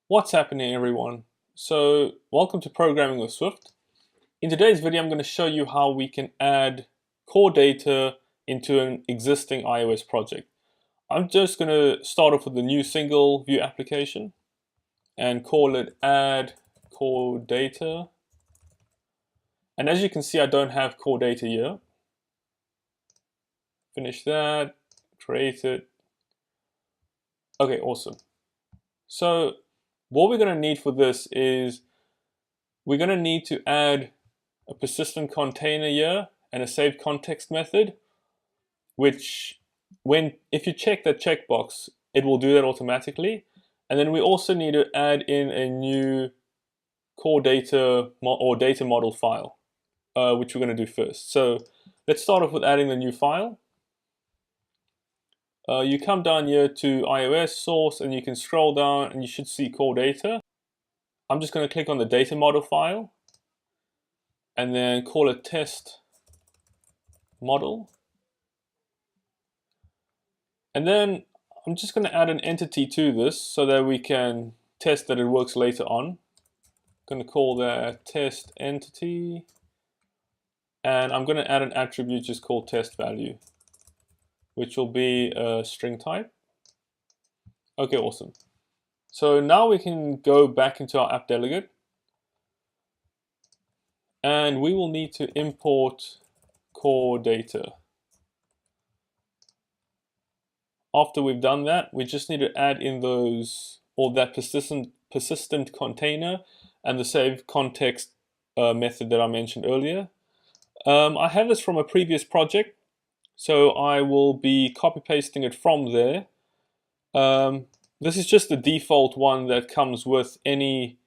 What's happening, everyone? So welcome to Programming with Swift. In today's video I'm going to show you how we can add core data into an existing iOS project. I'm just going to start off with a new single view application and call it add core data. And as you can see, I don't have core data here. Finish that, create it. Okay, awesome. So what we're going to need for this is we're going to need to add a persistent container here and a save context method, which if you check that checkbox, it will do that automatically. And then we also need to add in a new core data or data model file, which we're going to do first. So let's start off with adding the new file. You come down here to iOS source and you can scroll down and you should see core data. I'm just going to click on the data model file and then call it test model. And then I'm just going to add an entity to this so that we can test that it works later on. I'm going to call that test entity. And I'm going to add an attribute just called test value, which will be a string type. Okay, awesome. So now we can go back into our app delegate. And we will need to import core data. After we've done that, we just need to add in that persistent container and the save context method that I mentioned earlier. I have this from a previous project, so I will be copy pasting it from there. This is just the default one that comes with any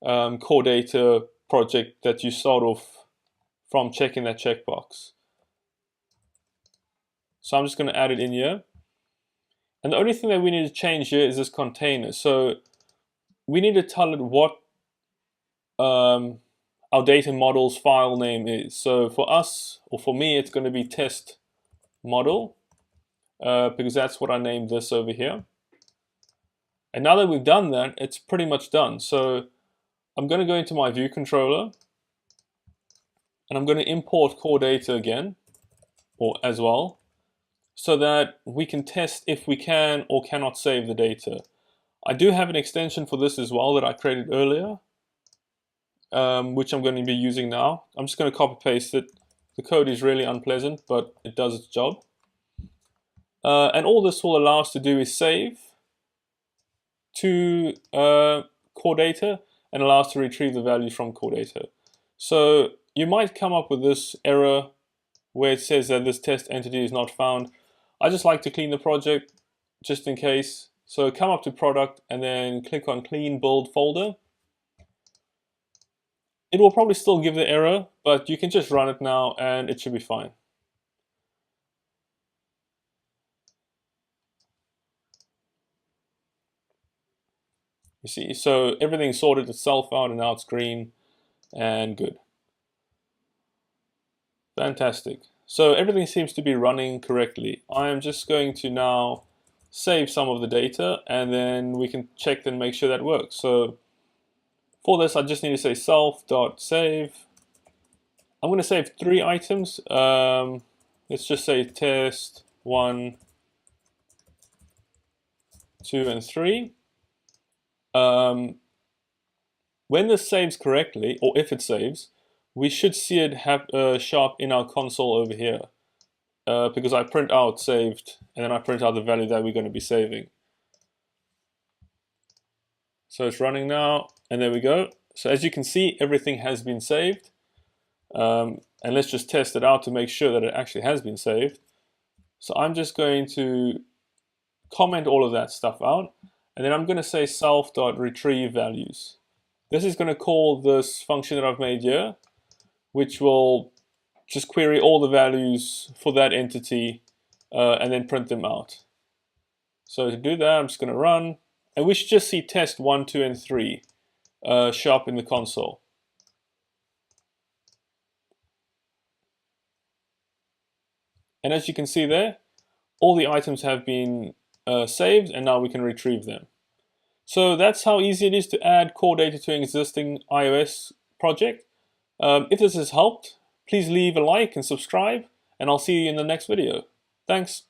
core data project that you start off from checking that checkbox. So I'm just going to add it in here. And the only thing that we need to change here is this container. So we need to tell it what our data model's file name is. So for us, or for me, it's going to be test model, because that's what I named this over here. And now that we've done that, it's pretty much done. So I'm going to go into my view controller, and I'm going to import core data again, or as well, so that we can test if we can or cannot save the data. I do have an extension for this as well that I created earlier, which I'm going to be using now. I'm just going to copy paste it. The code is really unpleasant, but it does its job. And all this will allow us to do is save to core data and allow us to retrieve the value from core data. So you might come up with this error where it says that this test entity is not found. I just like to clean the project just in case. So come up to product and then click on clean build folder. It will probably still give the error, but you can just run it now and it should be fine. You see, so everything sorted itself out and now it's green and good. Fantastic. So everything seems to be running correctly. I'm just going to now save some of the data and then we can check and make sure that works. So for this, I just need to say self.save. I'm going to save 3 items. Let's just say test 1, 2, and 3. When this saves correctly, or if it saves, we should see it show up in our console over here, because I print out saved and then I print out the value that we're going to be saving. So it's running now, and there we go. So as you can see, everything has been saved. And let's just test it out to make sure that it actually has been saved. So I'm just going to comment all of that stuff out, and then I'm going to say self.retrieve values. This is going to call this function that I've made here, which will just query all the values for that entity and then print them out. So to do that, I'm just going to run, and we should just see test 1, 2, and 3 show up in the console. And as you can see there, all the items have been saved, and now we can retrieve them. So that's how easy it is to add core data to an existing iOS project. If this has helped, please leave a like and subscribe, and I'll see you in the next video. Thanks.